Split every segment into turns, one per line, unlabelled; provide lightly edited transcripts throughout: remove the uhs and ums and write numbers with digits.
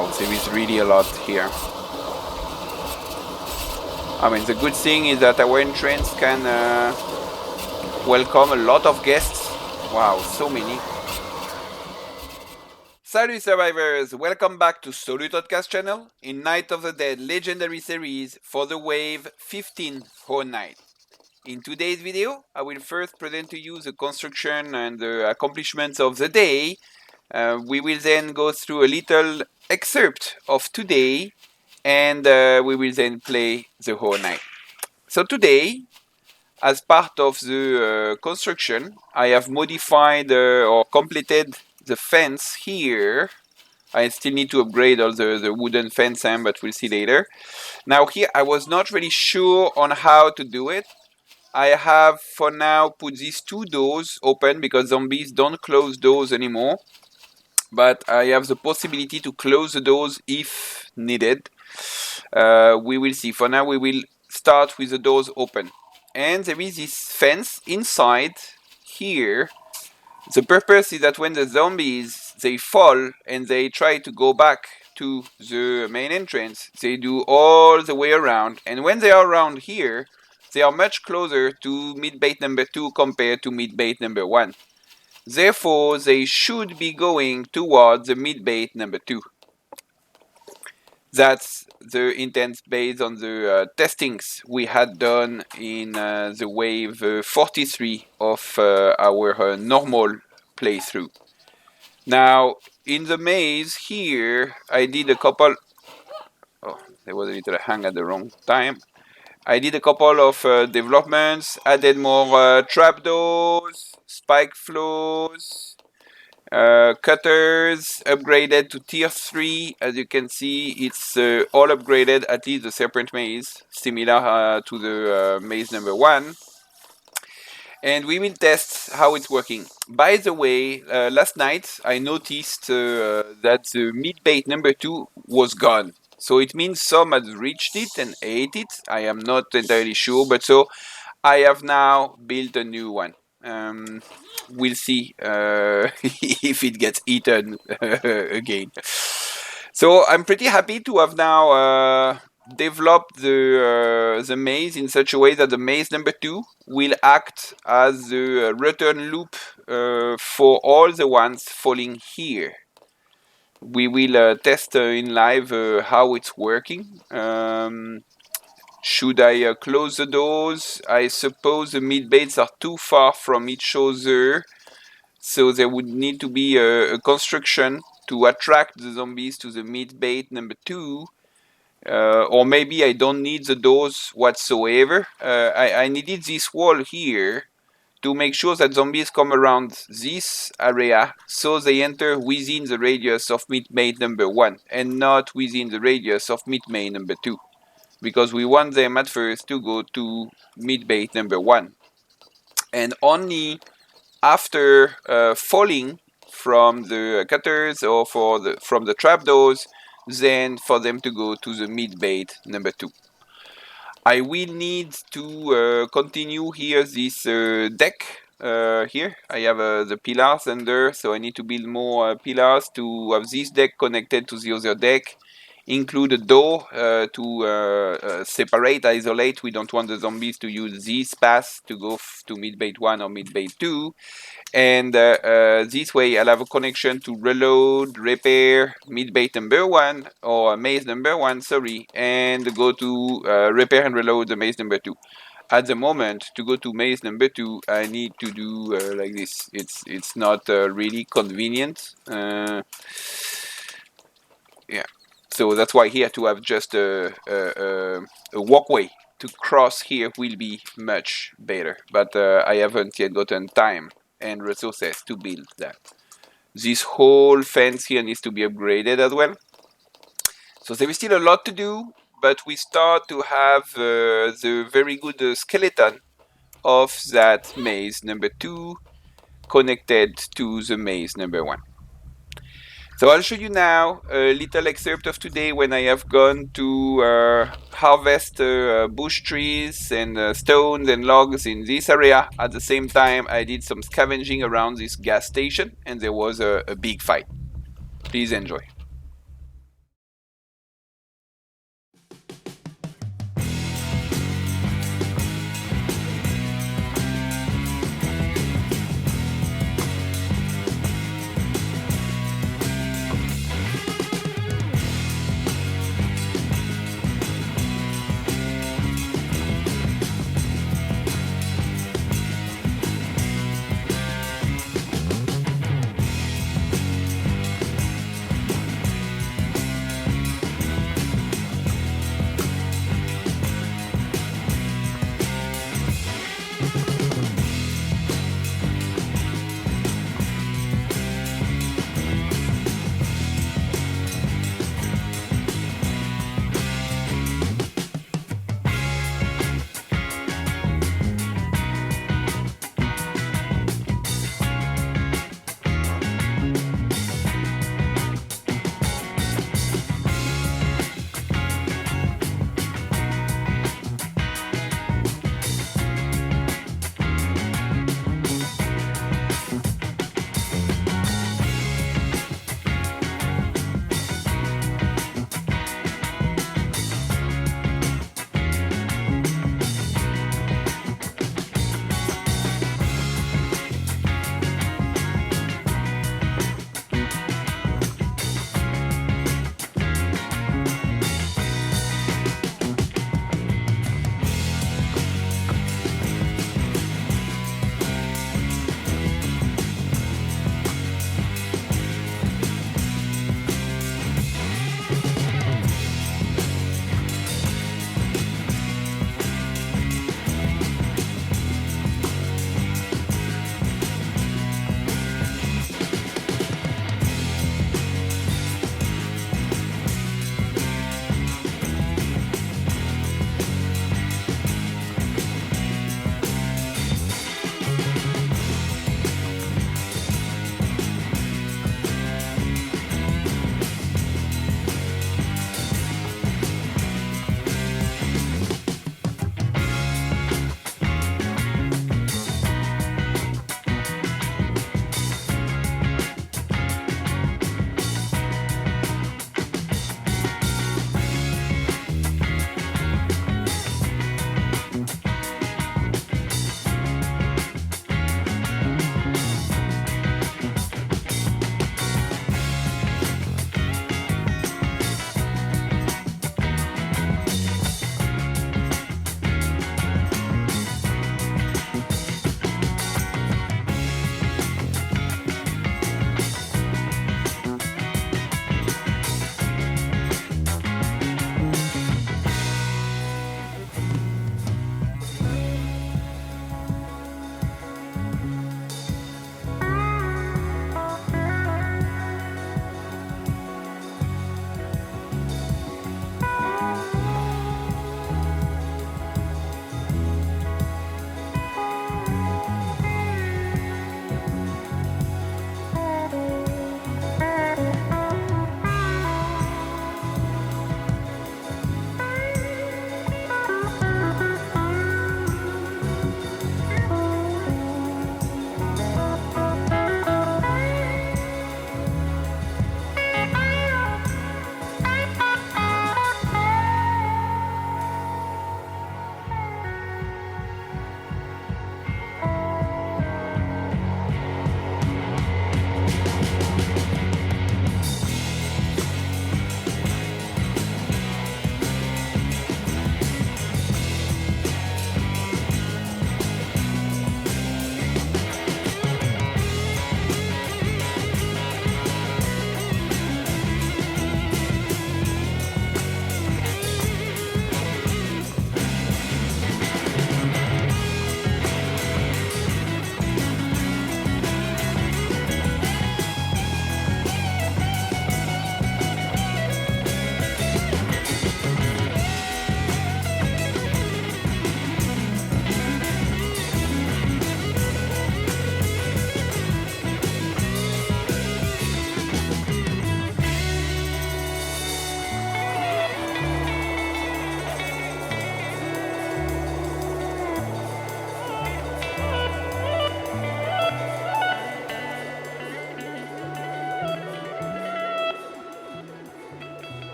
Wow, there is really a lot here. I mean, the good thing is that our entrance can welcome a lot of guests. Wow, so many. Salut survivors, welcome back to SolutOdka channel in Night of the Dead Legendary Series for the wave 15 Horror Night. In today's video, I will first present to you the construction and the accomplishments of the day. We will then go through a little excerpt of today, and we will then play the Horror Night. So today, as part of the construction, I have modified or completed the fence here. I still need to upgrade all the wooden fence, but we'll see later. Now here, I was not really sure on how to do it. I have for now put these two doors open because zombies don't close doors anymore. But I have the possibility to close the doors if needed. We will see. For now, we will start with the doors open. And there is this fence inside here. The purpose is that when the zombies, they fall and they try to go back to the main entrance, they do all the way around. And when they are around here, they are much closer to mid-bait number 2 compared to mid-bait number 1. Therefore, they should be going towards the mid-bait number 2. That's the intent based on the testings we had done in the wave 43 of our normal playthrough. Now, in the maze here, I did a couple... Oh, there was a little hang at the wrong time. I did a couple of developments, added more trapdoors, spike floors, cutters, upgraded to tier 3. As you can see, it's all upgraded, at least the serpent maze, similar to the maze number 1. And we will test how it's working. By the way, last night I noticed that the mid-bait number 2 was gone. So it means some had reached it and ate it. I am not entirely sure, but so I have now built a new one. We'll see if it gets eaten again. So I'm pretty happy to have now developed the maze in such a way that the maze number 2 will act as the return loop for all the ones falling here. We will test in live how it's working. Should I close the doors? I suppose the mid-baits are too far from each other, so there would need to be a construction to attract the zombies to the mid-bait number 2. Or maybe I don't need the doors whatsoever. I needed this wall here to make sure that zombies come around this area so they enter within the radius of mid-bait number 1 and not within the radius of mid-bait number 2. Because we want them at first to go to mid-bait number 1. And only after falling from the cutters or from the trapdoors, then for them to go to the mid-bait number 2. I will need to continue here this deck here. I have the pillars under, so I need to build more pillars to have this deck connected to the other deck. Include a door to separate, isolate. We don't want the zombies to use this path to go to mid-bait 1 or mid-bait 2. And this way I'll have a connection to reload, repair, mid-bait number 1, or maze number 1, sorry, and go to repair and reload the maze number 2. At the moment, to go to maze number 2, I need to do like this. It's not really convenient. Yeah. So that's why here to have just a walkway to cross here will be much better. But I haven't yet gotten time and resources to build that. This whole fence here needs to be upgraded as well. So there is still a lot to do, but we start to have the very good skeleton of that maze number 2 connected to the maze number 1. So I'll show you now a little excerpt of today when I have gone to harvest bush trees and stones and logs in this area. At the same time, I did some scavenging around this gas station and there was a big fight. Please enjoy.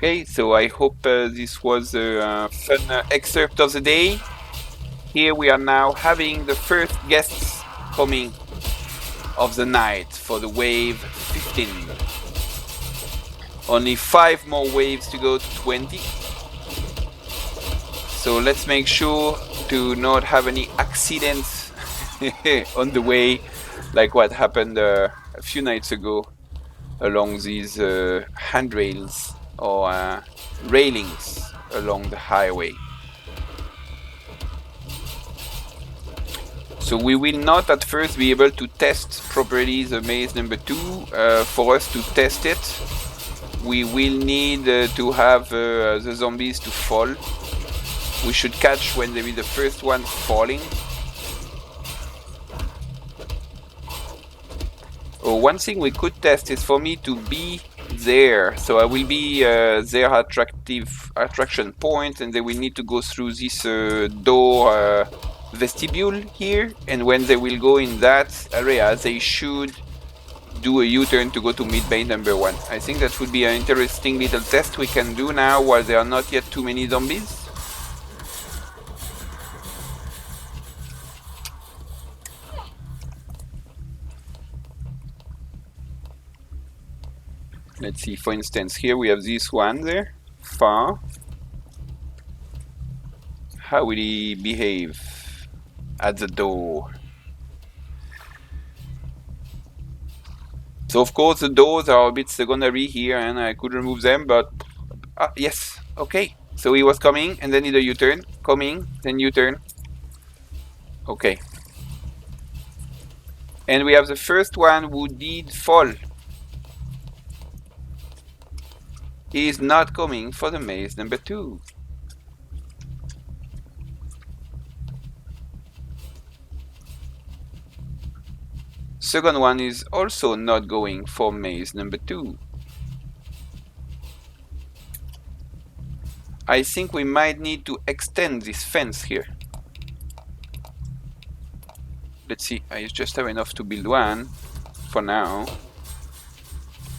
Okay, so I hope this was a fun excerpt of the day. Here we are now having the first guests coming of the night for the wave 15. Only 5 more waves to go to 20. So let's make sure to not have any accidents on the way, like what happened a few nights ago along these handrails or railings along the highway. So we will not at first be able to test properly the maze number 2. For us to test it, we will need to have the zombies to fall. We should catch when there is the first one falling. Oh, one thing we could test is for me to be there. So I will be their attraction point, and they will need to go through this door vestibule here. And when they will go in that area, they should do a U-turn to go to mid-bay number 1. I think that would be an interesting little test we can do now while there are not yet too many zombies. Let's see, for instance, here we have this one there, far. How will he behave at the door? So of course the doors are a bit secondary here and I could remove them, but yes, okay. So he was coming and then did a U-turn, coming, then U-turn. Okay. And we have the first one who did fall. He is not coming for the maze number 2. Second one is also not going for maze number 2. I think we might need to extend this fence here. Let's see, I just have enough to build one for now.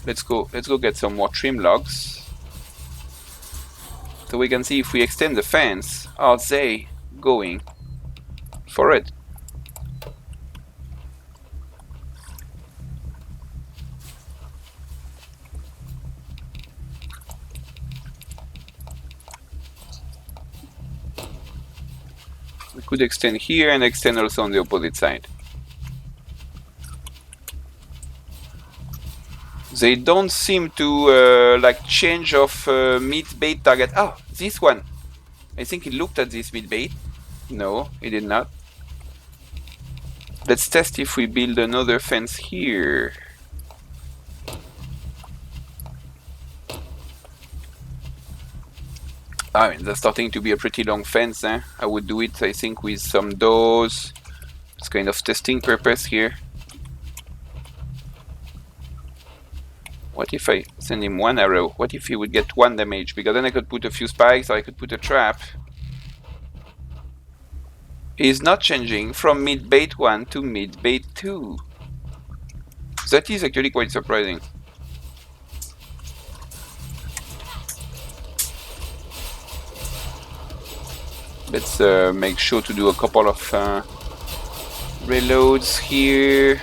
Let's go get some more trim logs. So we can see if we extend the fence, are they going for it? We could extend here and extend also on the opposite side. They don't seem to like change of mid-bait target. Oh, this one. I think he looked at this mid-bait. No, he did not. Let's test if we build another fence here. I mean, that's starting to be a pretty long fence. I would do it, I think, with some doors. It's kind of testing purpose here. What if I send him one arrow? What if he would get 1 damage? Because then I could put a few spikes or I could put a trap. He's not changing from mid-bait 1 to mid-bait 2. That is actually quite surprising. Let's make sure to do a couple of reloads here.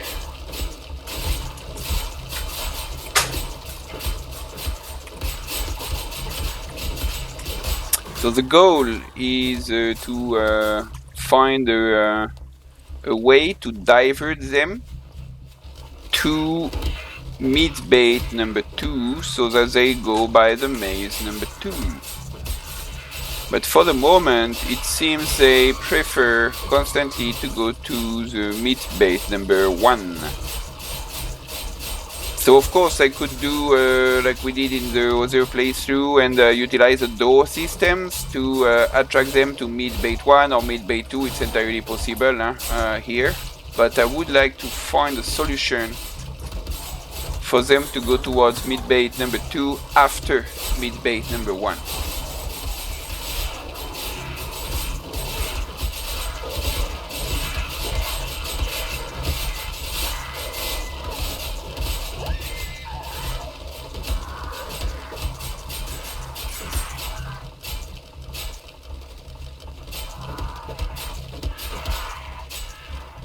So the goal is to find a way to divert them to mid-bait number 2 so that they go by the maze number 2. But for the moment, it seems they prefer constantly to go to the mid-bait number 1. So of course I could do like we did in the other playthrough and utilize the door systems to attract them to mid-bait 1 or mid-bait 2. It's entirely possible here. But I would like to find a solution for them to go towards mid-bait number 2 after mid-bait number 1.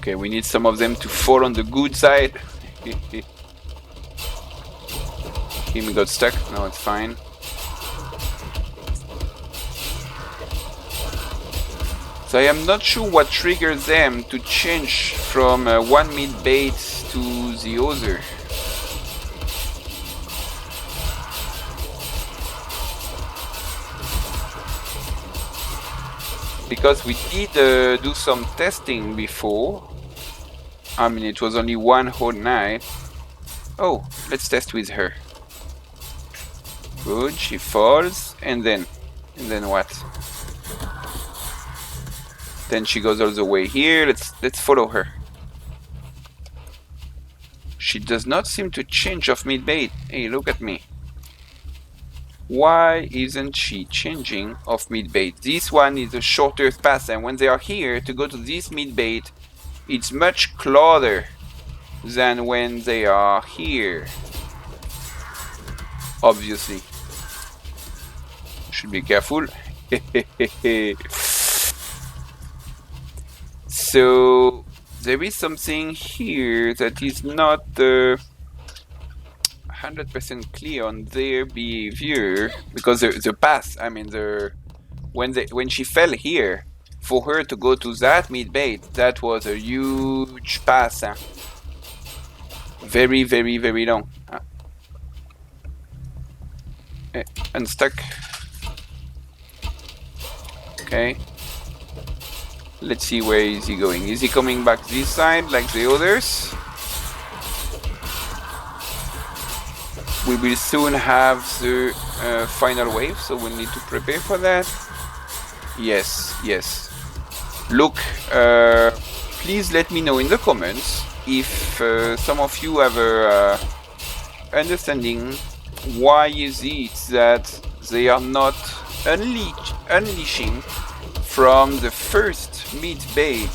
Okay, we need some of them to fall on the good side. Him got stuck. No, it's fine. So I am not sure what triggers them to change from one meat bait to the other. Because we did do some testing before. I mean, it was only one whole night. Oh, let's test with her. Good, she falls, and then what? Then she goes all the way here. Let's follow her. She does not seem to change off meat bait. Hey, look at me. Why isn't she changing off meat bait? This one is a shorter pass, and when they are here to go to this meat bait, it's much closer than when they are here. Obviously. Should be careful. So there is something here that is not 100% clear on their behavior, because the path, I mean, when she fell here, for her to go to that meat bait, that was a huge pass. Very, very, very long. Unstuck. Okay. Let's see, where is he going? Is he coming back this side like the others? We will soon have the final wave, so we'll need to prepare for that. Yes, yes. Look, please let me know in the comments if some of you have a understanding why is it that they are not unleashing from the first meat bait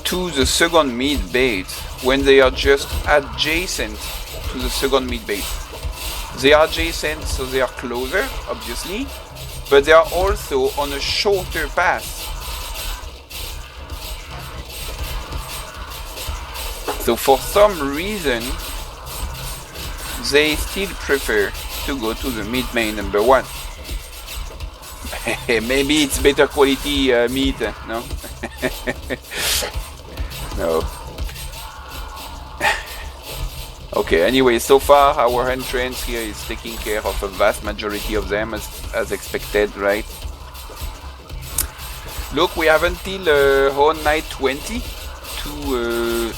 to the second meat bait when they are just adjacent to the second meat bait. They are adjacent, so they are closer, obviously, but they are also on a shorter path. So for some reason, they still prefer to go to the meat main number one. Maybe it's better quality meat, no? No. Okay, anyway, so far our entrance here is taking care of a vast majority of them as expected, right? Look, we have until whole night 20 to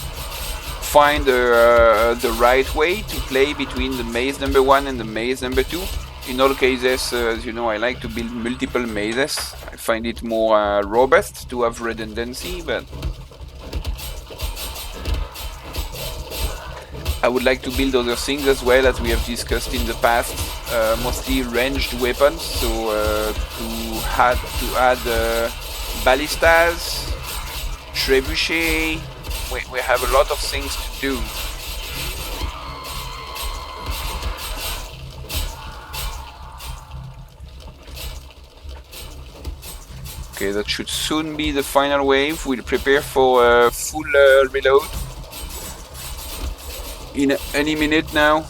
find the right way to play between the maze number 1 and the maze number 2. In all cases, as you know, I like to build multiple mazes. I find it more robust to have redundancy, but I would like to build other things as well, as we have discussed in the past, mostly ranged weapons, so to add ballistas, trebuchet. We have a lot of things to do. Okay, that should soon be the final wave. We'll prepare for a full reload in any minute now.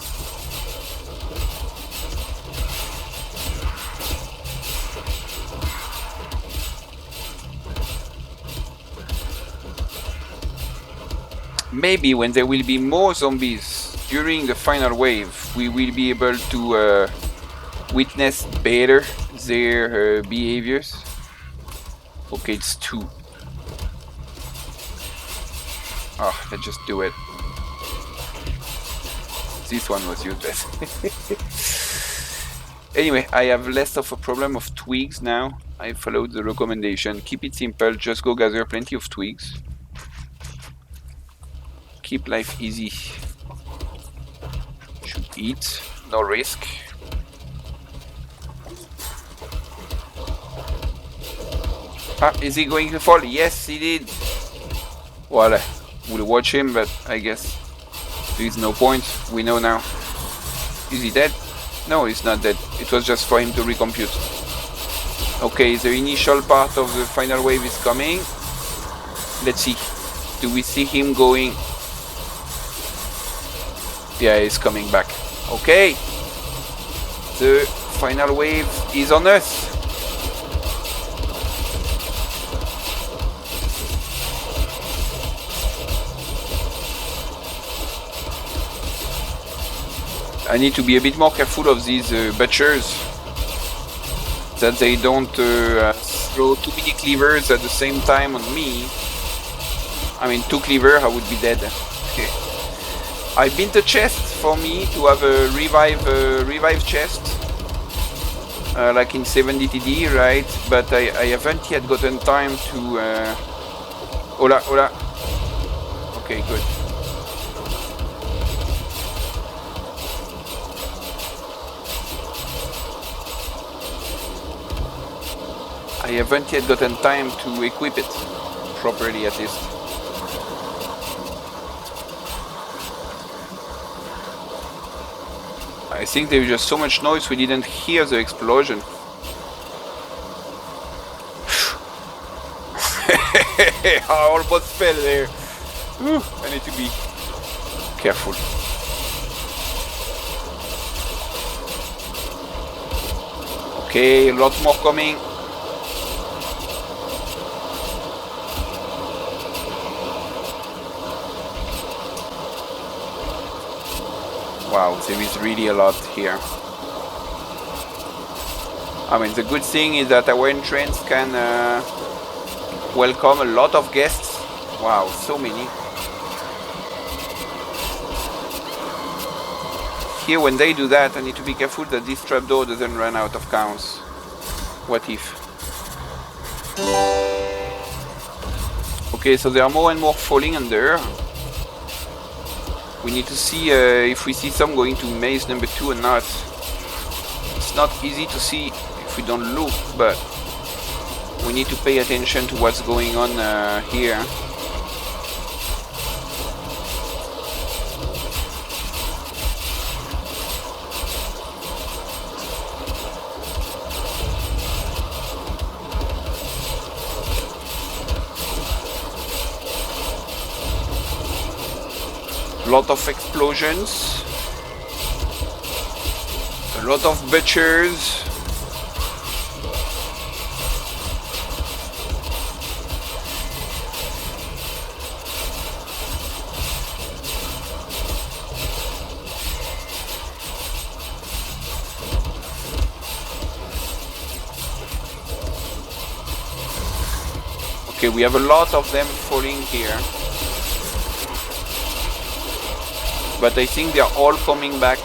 Maybe when there will be more zombies during the final wave, we will be able to witness better their behaviors. Okay, it's 2. Oh, let's just do it. This one was useless. Anyway, I have less of a problem of twigs now. I followed the recommendation. Keep it simple, just go gather plenty of twigs. Keep life easy. Should eat, no risk. Ah, is he going to fall? Yes, he did. Well, we'll watch him, but I guess there is no point. We know now. Is he dead? No, he's not dead. It was just for him to recompute. Okay, the initial part of the final wave is coming. Let's see. Do we see him going? Yeah, he's coming back. Okay. The final wave is on us. I need to be a bit more careful of these butchers, that they don't throw too many cleavers at the same time on me. I mean, 2 cleaver, I would be dead. I built a chest for me to have a revive chest, like in 70 TD, right? But I haven't yet gotten time to. Hola, hola. Okay, good. I haven't yet gotten time to equip it properly, at least. I think there was just so much noise we didn't hear the explosion. I almost fell there. Whew, I need to be careful. Okay, a lot more coming. Wow, there is really a lot here. I mean, the good thing is that our entrance can welcome a lot of guests. Wow, so many. Here, when they do that, I need to be careful that this trapdoor doesn't run out of counts. What if? Okay, so there are more and more falling under. We need to see if we see some going to maze number 2 or not. It's not easy to see if we don't look, but we need to pay attention to what's going on here. A lot of explosions, a lot of butchers. Okay, we have a lot of them falling here. But I think they are all coming back.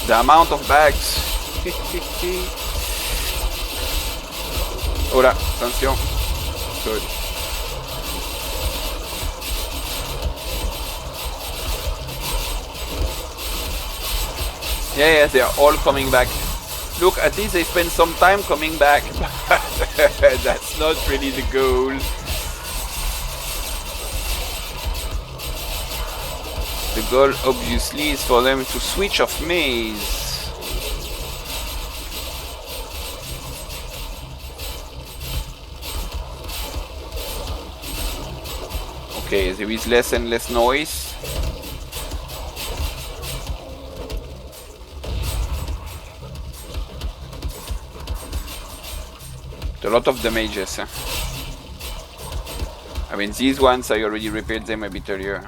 The amount of bags. Hola, attention. Good. Yeah, they are all coming back. Look, at least they spend some time coming back. That's not really the goal. The goal, obviously, is for them to switch off maze. Okay, there is less and less noise. A lot of damages. I mean, these ones, I already repaired them a bit earlier.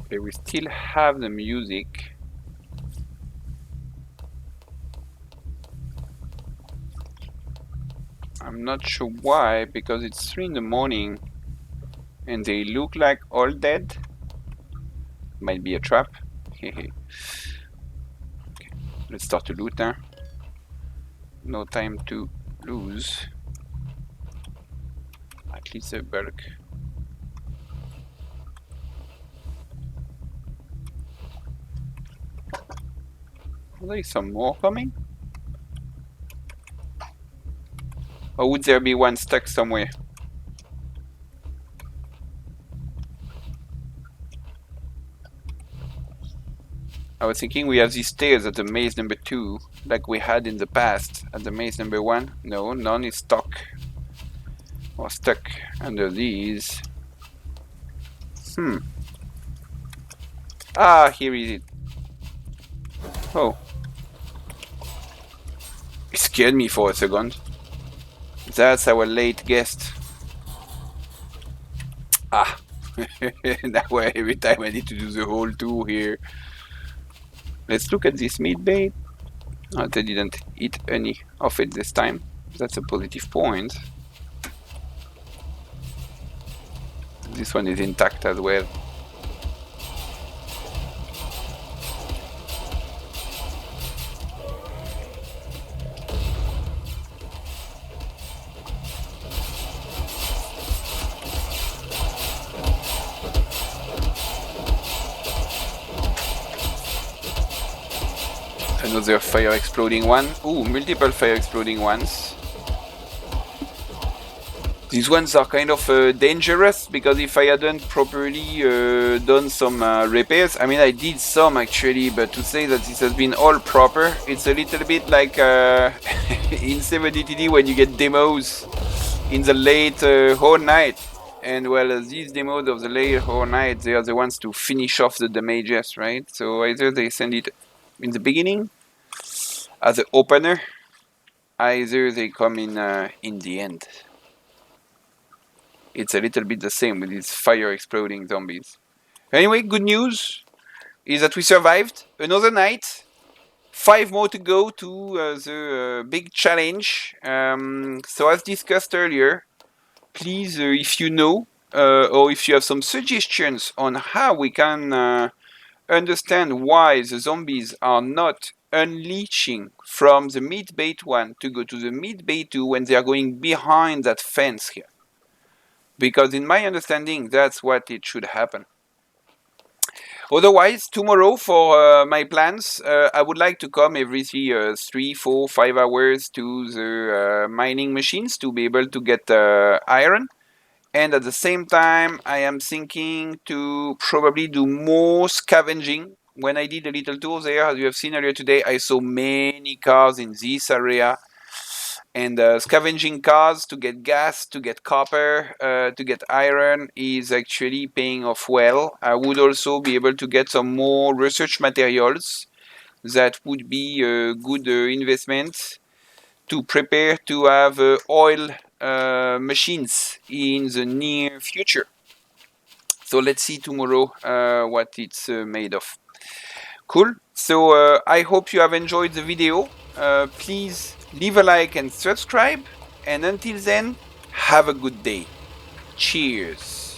Okay, we still have the music. I'm not sure why, because it's 3 in the morning and they look like all dead. Might be a trap. Okay, let's start to loot now. No time to lose. At least a bulk. There is some more coming? Or would there be one stuck somewhere? I was thinking we have these stairs at the maze number 2, like we had in the past at the maze number 1. No, none is stuck. Or stuck under these. Ah, here is it. Oh. It scared me for a second. That's our late guest. Ah. Now every time I need to do the whole tour here. Let's look at this meat bait. Oh, they didn't eat any of it this time. That's a positive point. This one is intact as well. Another fire exploding one. Ooh, multiple fire exploding ones. These ones are kind of dangerous because if I hadn't properly done some repairs, I mean I did some actually, but to say that this has been all proper, it's a little bit like in 70TD when you get demos in the late whole night. And well, these demos of the late whole night, they are the ones to finish off the damages, right? So either they send it in the beginning as an opener, either they come in the end. It's a little bit the same with these fire exploding zombies. Anyway, good news is that we survived another night. 5 more to go to the big challenge. So as discussed earlier, please, if you know or if you have some suggestions on how we can understand why the zombies are not unleashing from the meat bait 1 to go to the meat bait 2 when they are going behind that fence here. Because in my understanding, that's what it should happen. Otherwise, tomorrow for my plans, I would like to come every 3, 4, 5 hours to the mining machines to be able to get iron. And at the same time, I am thinking to probably do more scavenging. When I did a little tour there, as you have seen earlier today, I saw many cars in this area. And scavenging cars to get gas, to get copper, to get iron is actually paying off well. I would also be able to get some more research materials that would be a good investment to prepare to have oil machines in the near future. So let's see tomorrow what it's made of. Cool. So I hope you have enjoyed the video. Please leave a like and subscribe. And until then, have a good day. Cheers.